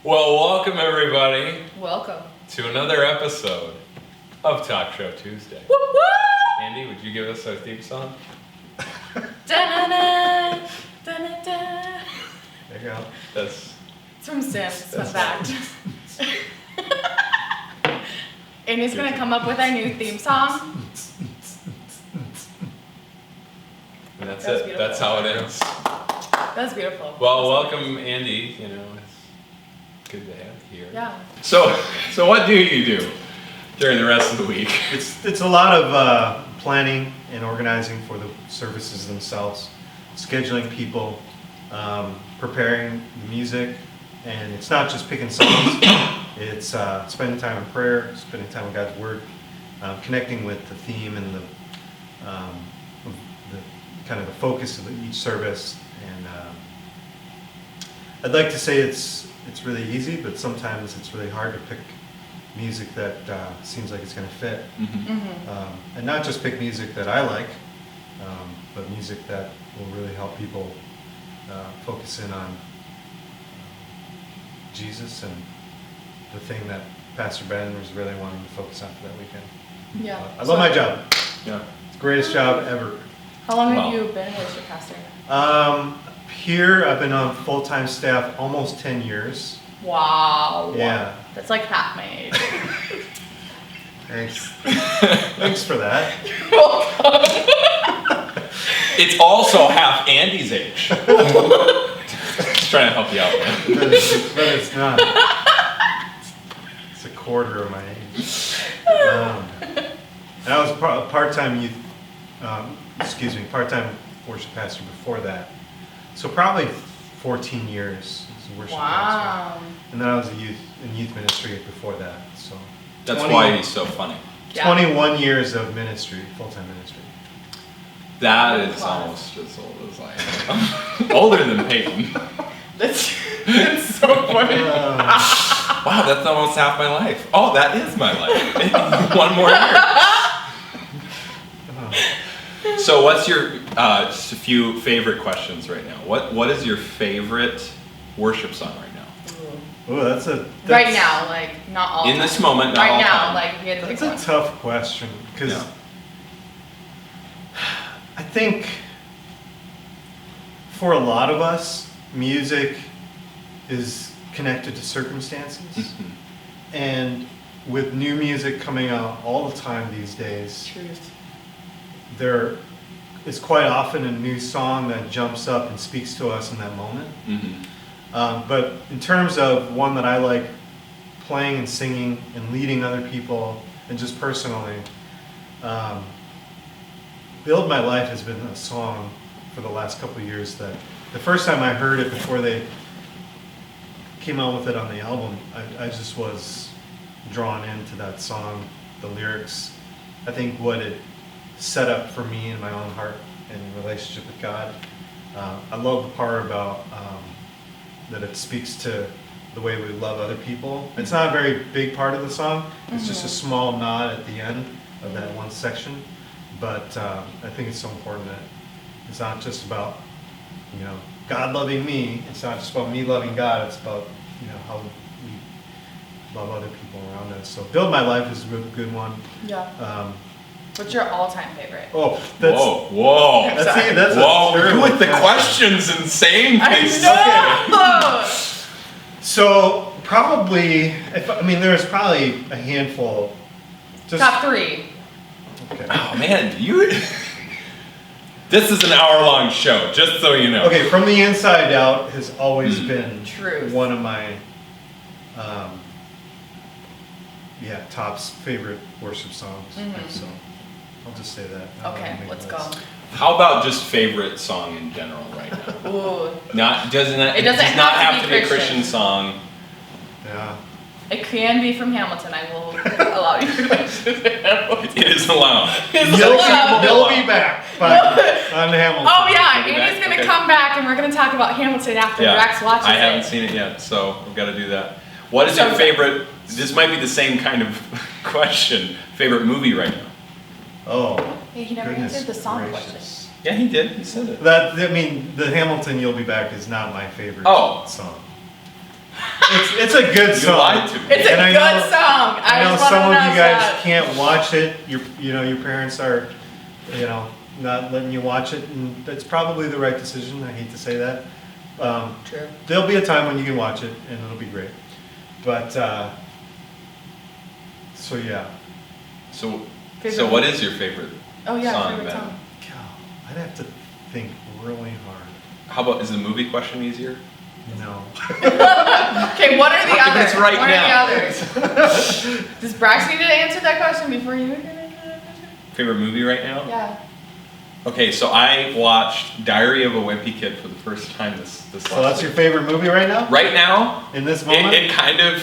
Well, welcome everybody Welcome. to another episode of Talk Show Tuesday. Woo woo! Andy, would you give us our theme song? Da-na-na, da-na-da. There you go. That's It's from Sims. Fun That's fact. Andy's gonna come up with our new theme song. and that's That was it. beautiful. That's how it ends. That was beautiful. Well, welcome Andy. You know, it's good to have you here. Yeah. So what do you do during the rest of the week? It's a lot of planning and organizing for the services themselves, scheduling people, preparing the music, and it's not just picking songs. It's spending time in prayer, spending time with God's Word, connecting with the theme and the kind of the focus of each service. And I'd like to say it's really easy, but sometimes it's really hard to pick music that seems like it's going to fit. Mm-hmm. And not just pick music that I like, but music that will really help people focus in on Jesus and the thing that Pastor Ben was really wanting to focus on for that weekend. Yeah. I love my job. Yeah. It's the greatest job ever. How long Wow. have you been a worship pastor? Here, I've been on full-time staff almost 10 years. Wow. Yeah. That's like half my age. Thanks. Thanks for that. It's also half Andy's age. Just trying to help you out, man. But it's not. It's a quarter of my age. And I was a part-time youth, part-time worship pastor before that. So probably 14 years as a worship pastor. Wow. And then I was in youth ministry before that. So That's 20 why he's so funny. Yeah. 21 years of ministry, full-time ministry. That is Wow. almost as old as I am. Older than Peyton. That's so funny. Wow, that's almost half my life. Oh, that is my life. One more year. So what's your, just a few favorite questions right now. What is your favorite worship song right now? Oh, that's Right now, like not all. In time. this moment, not Right all now, time. like if you had to pick That's a one. tough question because Yeah. I think for a lot of us, music is connected to circumstances. Mhm. And with new music coming out all the time these days, Truth. there is quite often a new song that jumps up and speaks to us in that moment. Mhm. But in terms of one that I like playing and singing and leading other people, and just personally, Build My Life has been a song for the last couple of years that the first time I heard it before they came out with it on the album, I just was drawn into that song, the lyrics. I think what it set up for me in my own heart and relationship with God. I love the part about that it speaks to the way we love other people. It's not a very big part of the song. It's just a small nod at the end of that one section. But I think it's so important that it's not just about, God loving me. It's not just about me loving God. It's about, how we love other people around us. So Build My Life is a really good one. Yeah. What's your all-time favorite? That's Whoa. that's Whoa, a you with the terrible questions and saying things. I know. So probably, there's probably a handful. Just, Top three. Okay. Oh man, this is an hour-long show, just so you know. Okay, From the Inside Out has always been Truth. one of my top favorite worship songs. So I'll just say that. I don't Okay, wanna make let's a go. list. How about just favorite song in general right now? Ooh. It does not have have to to be be a Christian Christian. song. Yeah. It can be from Hamilton. I will allow you to mention Hamilton. It is allowed. You'll be back on Hamilton. Oh yeah, You'll be Andy's back? gonna Okay. come back and we're gonna talk about Hamilton after Rex watches I haven't it. seen it yet, so we've got to do that. What is So- your favorite? This might be the same kind of question. Favorite movie right now? Oh. Hey, he never goodness answered the song gracious. question. Yeah, he did. He said it. The Hamilton "You'll Be Back" is not my favorite Oh. song. It's a good You song. lied to me. It's a And I good know- song. I know just wanna some of you announce guys that. can't watch it. Your parents are, not letting you watch it, and that's probably the right decision. I hate to say that. True. There'll be a time when you can watch it, and it'll be great. But so yeah, So Favorite- what is your favorite Oh yeah, song favorite then? song. God, I'd have to think really hard. How about, is the movie question easier? No. Okay, what are the What if others? it's right what now? are the others? Does Brax need to answer that question before you can answer that question? Favorite movie right now? Yeah. Okay, so I watched Diary of a Wimpy Kid for the first time this So last that's your week. favorite movie right now? Right now, In this moment? it kind of,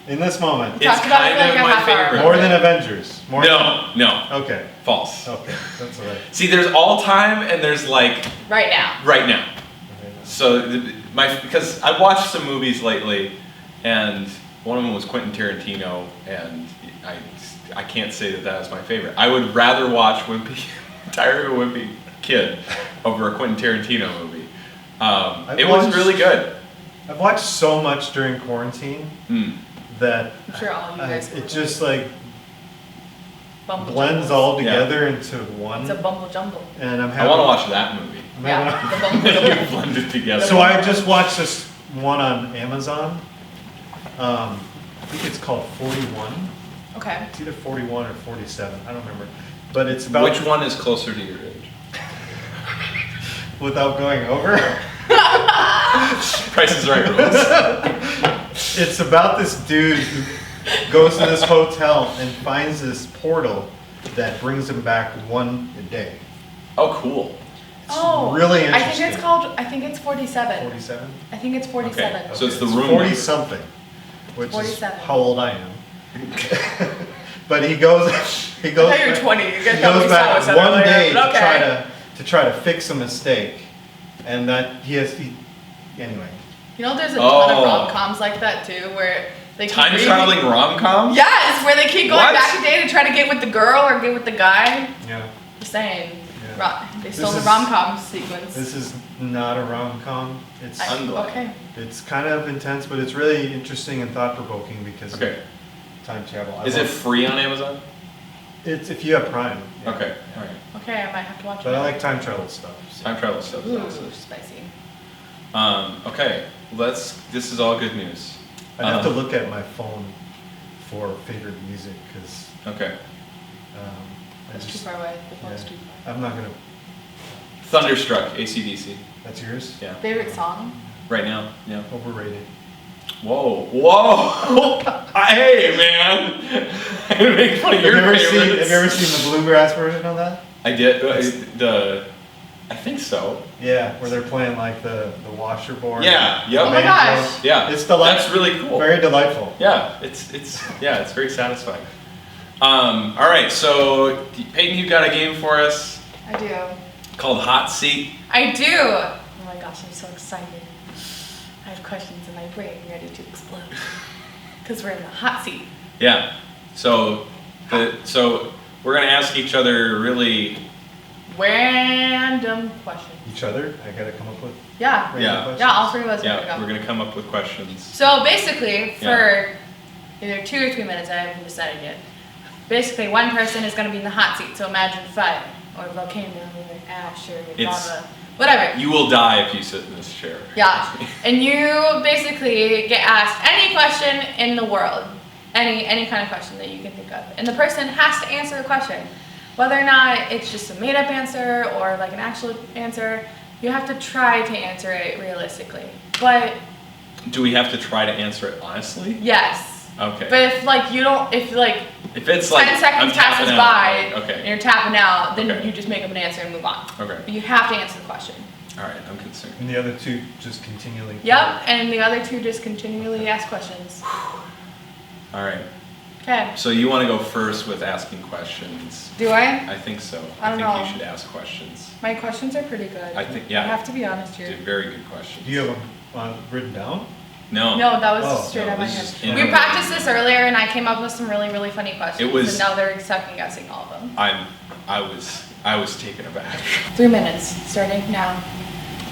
In this moment? it's Talked about it kind for like of a my half hour. favorite. More than Avengers? More No, Okay, false. okay, that's all right. See, there's all time and there's like Right now. right now. So because I've watched some movies lately, and one of them was Quentin Tarantino, and I can't say that was my favorite. I would rather watch Diary of a Wimpy Kid over a Quentin Tarantino movie. It was watched- really good. I've watched so much during quarantine Mm. that I'm sure all you guys it just like Bumble blends jumble. all Yeah. together into one. It's a bumble jumble. And I'm I having. want to watch that movie. I'm Yeah, having- the bumble You jumble. blended together. So I just watched this one on Amazon. I think it's called 41. Okay. It's either 41 or 47. I don't remember. But it's about Which one is closer to your age? without going over. Price is Right rules. It's about this dude who goes to this hotel and finds this portal that brings him back one a day. Oh, cool. It's Oh, really I think it's interesting. called. I think it's 47. 47? I think it's 47. Okay, so it's the It's room 40 number. something, which 47. is how old I am. But he goes. He I goes. thought you were 20. You He could tell me goes back so one earlier, day but okay. to try to fix a mistake, and that he anyway. You know, there's a ton of Oh. rom-coms like that too, where they keep Time reading- traveling rom-com? Yes, where they keep going What? back in day to try to get with the girl or get with the guy. Yeah. Just saying. Yeah. They This stole the is- rom-com sequence. This is not a rom-com. It's I'm glad. Okay. it's kind of intense, but it's really interesting and thought-provoking because Okay. of time travel. Is it free on Amazon? It's if you have Prime. yeah. Okay, alright. Okay, I might have to watch But it. I like time travel stuff. so. Time travel stuff is Ooh, awesome. spicy. Okay, this is all good news. I'd have to look at my phone for favorite music because Okay. That's too far away. The phone's too far. I'm not gonna. Thunderstruck, AC/DC. That's yours. Yeah. Favorite song? Right now, yeah. Overrated. Whoa. Hey, man. I'm gonna make fun of your Have favorites. you ever seen the bluegrass version of that? I did, I think so. Yeah, where they're playing like the washerboard. Yeah, yep. Oh my gosh. Yeah, It's delightful. That's really cool. Very delightful. Yeah, it's very satisfying. All right, so Peyton, you got a game for us I do. called Hot Seat. I do. Oh my gosh, I'm so excited. I have questions in my brain ready to explode. Because we're in the hot seat. Yeah. So we're gonna ask each other really. Random questions. Each other. I gotta come up with. Yeah. random Yeah. questions. Yeah, all three of us are Yeah, gonna we're go. gonna come up with questions. So basically, for either 2 or 3 minutes, I haven't decided yet. Basically, one person is gonna be in the hot seat. So imagine fire, or volcano, or ash, or blah It's- blah. Whatever. You will die if you sit in this chair. Yeah. And you basically get asked any question in the world. Any kind of question that you can think of. And the person has to answer the question. Whether or not it's just a made up answer or like an actual answer, you have to try to answer it realistically. But Do we have to try to answer it honestly? yes. Okay. But if like you don't, if like If it's like 10 seconds I'm tapping passes out, by like, and okay. you're tapping out, then Okay. you just make up an answer and move on. Okay. But you have to answer the question. All right. I'm concerned. And the other two just continually. Yep. And the other two just continually ask questions. All right. Okay. So you want to go first with asking questions? Do I? I think so. I don't think know. you should ask questions. My questions are pretty good. I think- yeah. I have to be honest here. They're very good questions. Do you have them written down? No. No, that was Oh, straight no, out of my this head. is We innovative. practiced this earlier, and I came up with some really, really funny questions. It was- And now they're second guessing all of them. I was taken aback. 3 minutes, starting now.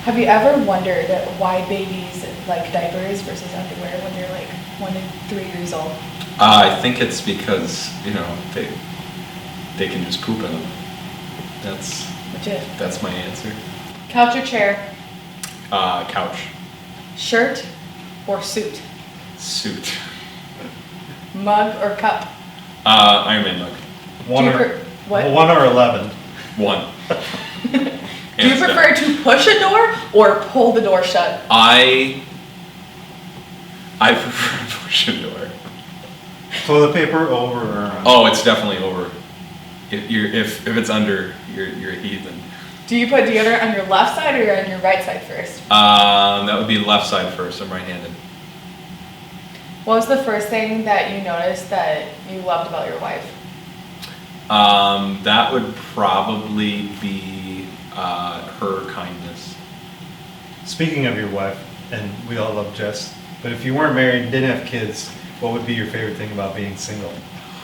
Have you ever wondered why babies like diapers versus underwear when they're like 1 to 3 years old? I think it's because, they can just poop in them. Legit. That's my answer. Couch or chair? Couch. Shirt or suit? Suit. Mug or cup? Iron Man mug. One Do you or, what? 1 or 11. 1. Do you prefer to push a door or pull the door shut? I prefer to push a door. Toilet paper over or under? Oh, it's definitely over. If it's under, you're a heathen. Do you put deodorant on your left side or on your right side first? That would be left side first. I'm right-handed. What was the first thing that you noticed that you loved about your wife? That would probably be her kindness. Speaking of your wife, and we all love Jess, but if you weren't married and didn't have kids, what would be your favorite thing about being single?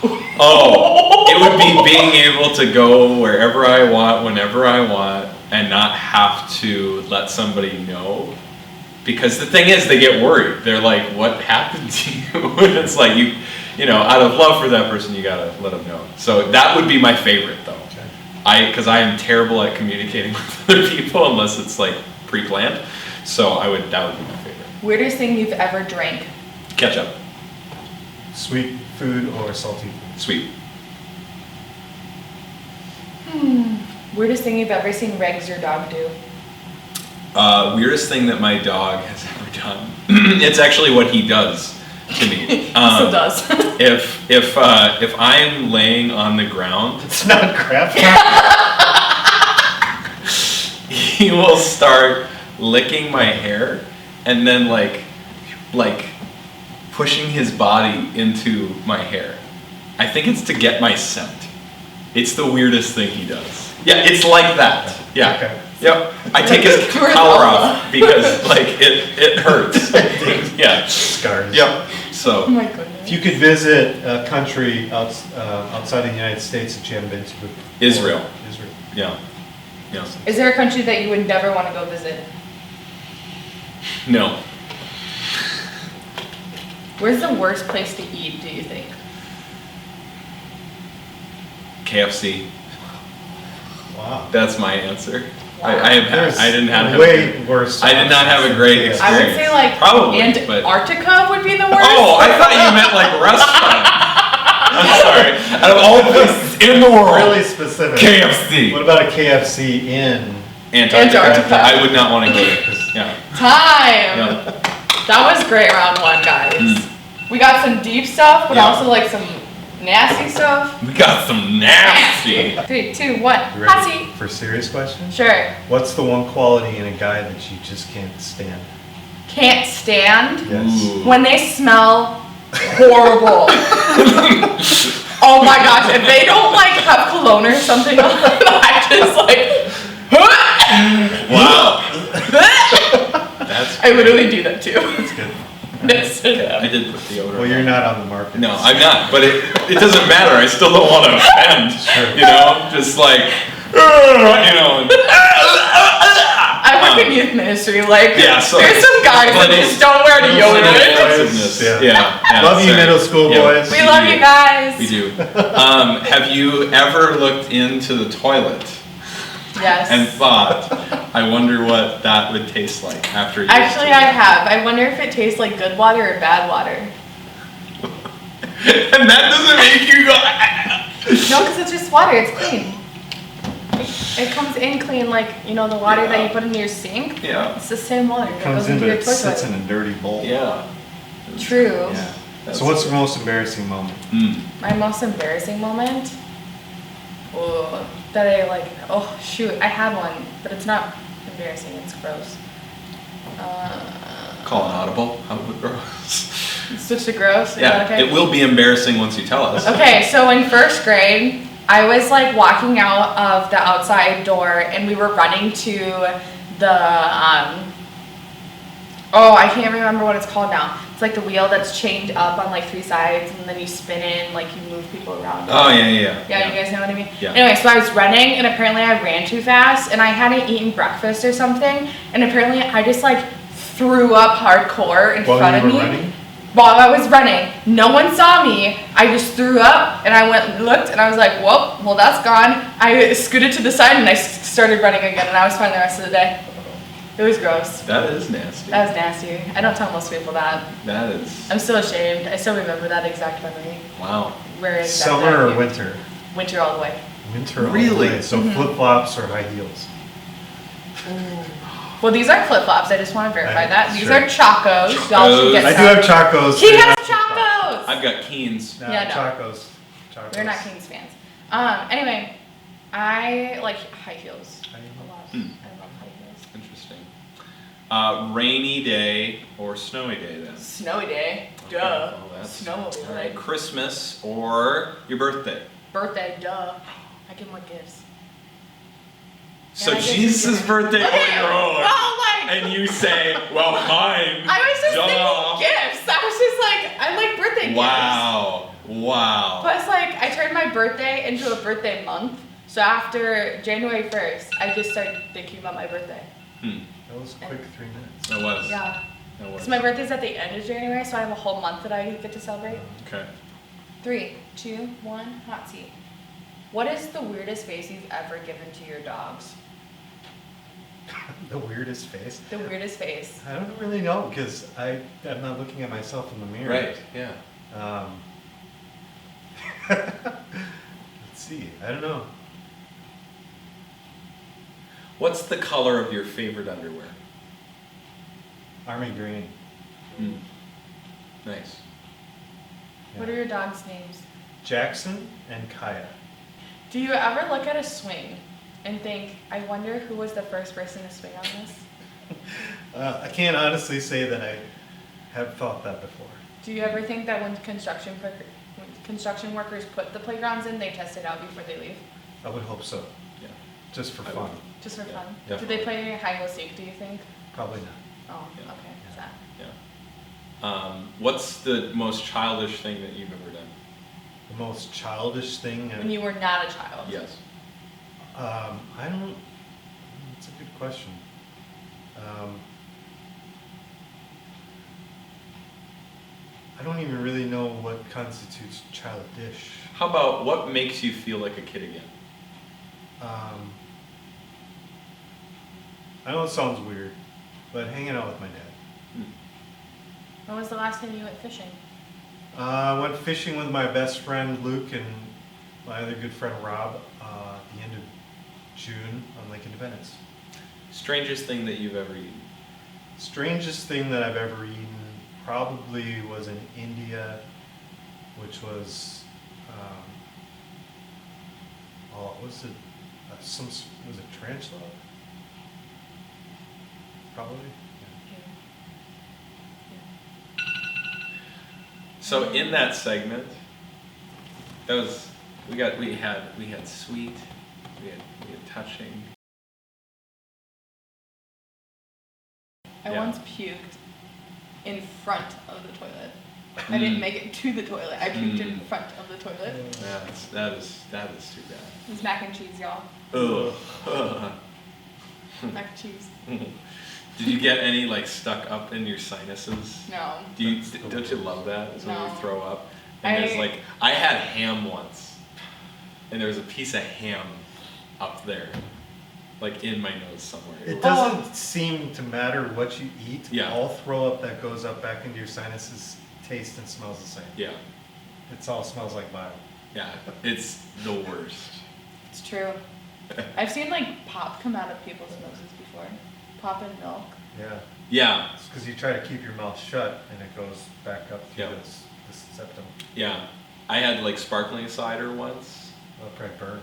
Oh, it would be being able to go wherever I want, whenever I want, and not have to let somebody know. Because the thing is, they get worried. They're like, what happened to you? And it's like, out of love for that person, you gotta let them know. So that would be my favorite, though. Okay. Because I am terrible at communicating with other people unless it's like pre-planned. So that would be my favorite. Weirdest thing you've ever drank? Ketchup. Sweet food or salty food? Sweet. Weirdest thing you've ever seen Regs, your dog, do? Weirdest thing that my dog has ever done. It's actually what he does to me. So does. If I'm laying on the ground, It's not crap. he will start licking my hair and then like pushing his body into my hair. I think it's to get my scent. It's the weirdest thing he does. Yeah, it's like that. Yeah. Okay. Yep. I take his collar off because it hurts. Yeah. Scars. Yep. So Oh my goodness. If you could visit a country outside the United States that you haven't been to before. Israel. Israel. yeah. Yeah. Is there a country that you would never want to go visit? No. Where's the worst place to eat, do you think? KFC. Wow. That's my answer. Wow. I didn't have way worse. I did not have a great experience. I would say like Probably, but Antarctica would be the worst. oh, I thought you meant like restaurant. I'm sorry. Out of all the places in the world, Really specific. KFC. What about a KFC in? Antarctica. I would not want to go there. Yeah. Time. Yeah. That was great round one, guys. Mm. We got some deep stuff, but Yeah. also like some nasty stuff. We got some nasty. 3, 2, 1. You Hot ready seat. for serious questions? Sure. What's the one quality in a guy that you just can't stand? Can't stand Yes. Ooh. when they smell horrible. Oh my gosh, if they don't like have cologne or something on, I just like. Wow. That's. I literally do that too. That's good. Next to them. I did put deodorant. Well, you're not on the market. No, I'm not. But it doesn't matter. I still don't want to offend. Sure. Just like, I work in youth ministry. Like, Yeah, so- there's some guys that just don't wear deodorant. offensiveness. Yeah. Yeah. Love you, sorry. middle school Yeah. boys. We love you guys. We do. Have you ever looked into the toilet Yes. and thought, I wonder what that would taste like after you? Actually, I have. I wonder if it tastes like good water or bad water. And that doesn't make you go. No, because it's just water. It's clean. It comes in clean, like, the water that you put in your sink. Yeah. It's the same water that Comes goes in, into but your it sits toilet. in a dirty bowl. Yeah. True. Yeah. So what's the most embarrassing moment? My most embarrassing moment? Oh, that I like, oh shoot, I had one, but it's not embarrassing, it's gross. Call an audible. How would it gross? Switch to gross? Is Yeah. that okay? It will be embarrassing once you tell us. Okay, so in first grade, I was like walking out of the outside door and we were running to the, oh, I can't remember what it's called now. It's It's like the wheel that's chained up on like 3 sides, and then you spin it, and like you move people around. Oh yeah. Yeah, you guys know what I mean? Yeah. Anyway, so I was running, and apparently I ran too fast, and I hadn't eaten breakfast or something, and apparently I just like threw up hardcore in front of me. Running? While I was running, no one saw me. I just threw up, and I went and looked, and I was like, well, that's gone. I scooted to the side, and I started running again, and I was fine the rest of the day. It was gross. That is nasty. That was nasty. I don't tell most people that. That is. I'm still ashamed. I still remember that exact memory. Wow. Where is that Summer or memory? winter? Winter all the way. Winter. all Really? the way. So flip-flops or high heels? Well, these are flip-flops. I just want to verify that. These Sure. are Chacos. Y'all should get I do some. have Chacos. He They're has not flip-flops. Chacos! I've got Keens. Nah, Yeah, no. Chacos. We're not Kings fans. Anyway, I like high heels High a heels. lot. I love high heels. Interesting. Rainy day or snowy day then? Snowy day. Okay, Duh. well, that's- Snow will be All right. like Christmas or your birthday? birthday. Duh. I give more gifts. So I guess Jesus' you- birthday Look or at your you. own? Oh, like, And you say, well, mine. I was just duh. thinking gifts. I was just like, I like birthday gifts. Wow. Plus, like, I turned my birthday into a birthday month. So after January 1st, I just started thinking about my birthday. That was a quick 3 minutes. That was. Yeah. That was. Because my birthday's at the end of January, so I have a whole month that I get to celebrate. Okay. 3, 2, 1, hot seat. What is the weirdest face you've ever given to your dogs? The weirdest face. The weirdest face. I don't really know because I'm not looking at myself in the mirror. Right. Yeah. Let's see. I don't know. What's the color of your favorite underwear? Army green. Nice. What are your dogs' names? Jackson and Kaya. Do you ever look at a swing and think, I wonder who was the first person to swing on this? I can't honestly say that I have thought that before. Do you ever think that when construction workers put the playgrounds in, they test it out before they leave? I would hope so, Yeah. just for I fun. would. Just for Yeah, fun? Do definitely. they play high-low stake, do you think? Probably not. Oh, Yeah. okay. Sad. Yeah. What's the most childish thing that you've ever done? The most childish thing. When you were not a child. Yes. I don't. That's a good question. I don't even really know what constitutes childish. How about what makes you feel like a kid again? I know it sounds weird, but hanging out with my dad. When was the last time you went fishing? I went fishing with my best friend Luke and my other good friend Rob at the end of June on Lake Independence. Strangest thing that you've ever eaten? Strangest thing that I've ever eaten probably was in India, which was, was it was it tarantula? Probably. So in that segment, that was we had sweet, we had touching. I Yeah. once puked in front of the toilet. I didn't make it to the toilet. I puked in front of the toilet. That is too bad. It was mac and cheese, y'all. Ugh. Mac and cheese. Did you get any like stuck up in your sinuses? No. Don't you love that? It's when you No. throw up. And there's like I had ham once, and there was a piece of ham up there, like in my nose somewhere. It doesn't seem to matter what you eat. Yeah. All throw up that goes up back into your sinuses tastes and smells the same. Yeah, It all smells like bile. yeah, it's the worst. It's true. I've seen like pop come out of people's noses before. Pop and milk. Yeah. Yeah, It's because you try to keep your mouth shut and it goes back up through Yeah. the septum. yeah. I had like sparkling cider once, It'll probably burn.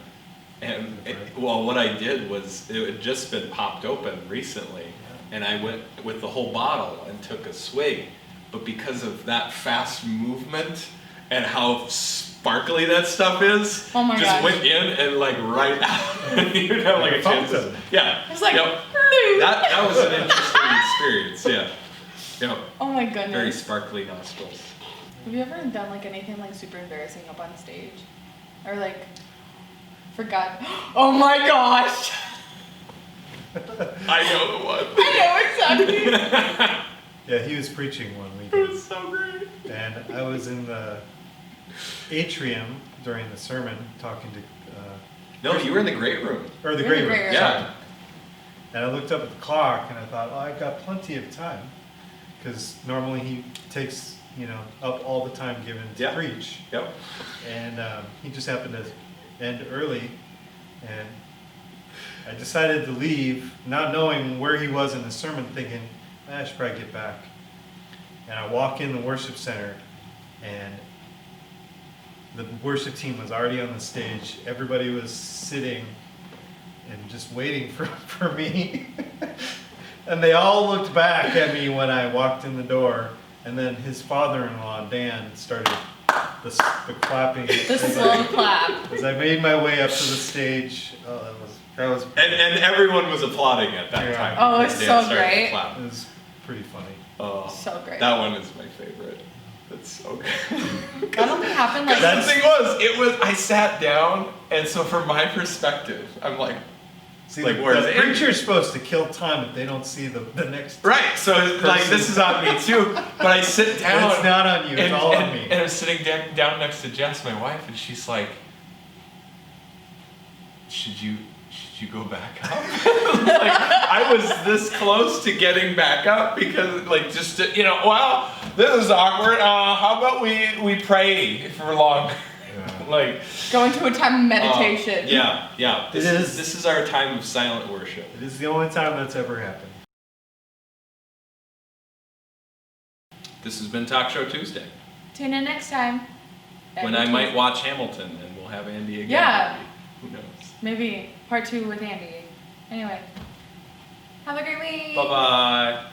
and well, what I did was it had just been popped open recently, and I went with the whole bottle and took a swig, but because of that fast movement and how sparkly that stuff is, Oh my just gosh. went in and like right out. You didn't have like a chance. Fountain. Yeah. It's like, Yep. That was an interesting experience. Yeah. Yep. Oh my Very goodness. sparkly nostrils. Have you ever done like anything like super embarrassing up on stage? Or like forgot? Oh my gosh! I know the one. I know exactly. Yeah, he was preaching one It weekend, was so great. and I was in the atrium during the sermon talking to, No, you were in the great room. or the You're great in the room. great room. Yeah. And I looked up at the clock and I thought, oh, I've got plenty of time. Because normally he takes, up all the time given to Yeah. preach. Yep. And he just happened to end early. And I decided to leave, not knowing where he was in the sermon, thinking, I should probably get back. And I walk in the worship center, and the worship team was already on the stage. Everybody was sitting and just waiting for me. And they all looked back at me when I walked in the door. And then his father-in-law, Dan, started the clapping. The slow clap. As I made my way up to the stage, that was And everyone was applauding at that Yeah. time. Oh, it's Dan so started to great. clap. it was pretty funny. Oh, So great. That one is my favorite. That's so good. That only happened like The thing was, I sat down, and so from my perspective, I'm like, See, Like, the, where's the Andrew? preacher's supposed to kill time if they don't see the next. right. So like this is on me too. But I sit down. It's not on you. It's and, all and, on me. and I'm sitting down next to Jess, my wife, and she's like, "Should you go back up?" Like, I was this close to getting back up because, like, just to, well, this is awkward. How about we pray for long? Like going to a time of meditation. yeah. It is. This is our time of silent worship. It is the only time that's ever happened. This has been Talk Show Tuesday, Tune in next time. when I might watch Hamilton and we'll have Andy again. Yeah. Maybe. Who knows? Maybe part 2 with Andy. Anyway, have a great week. Bye bye.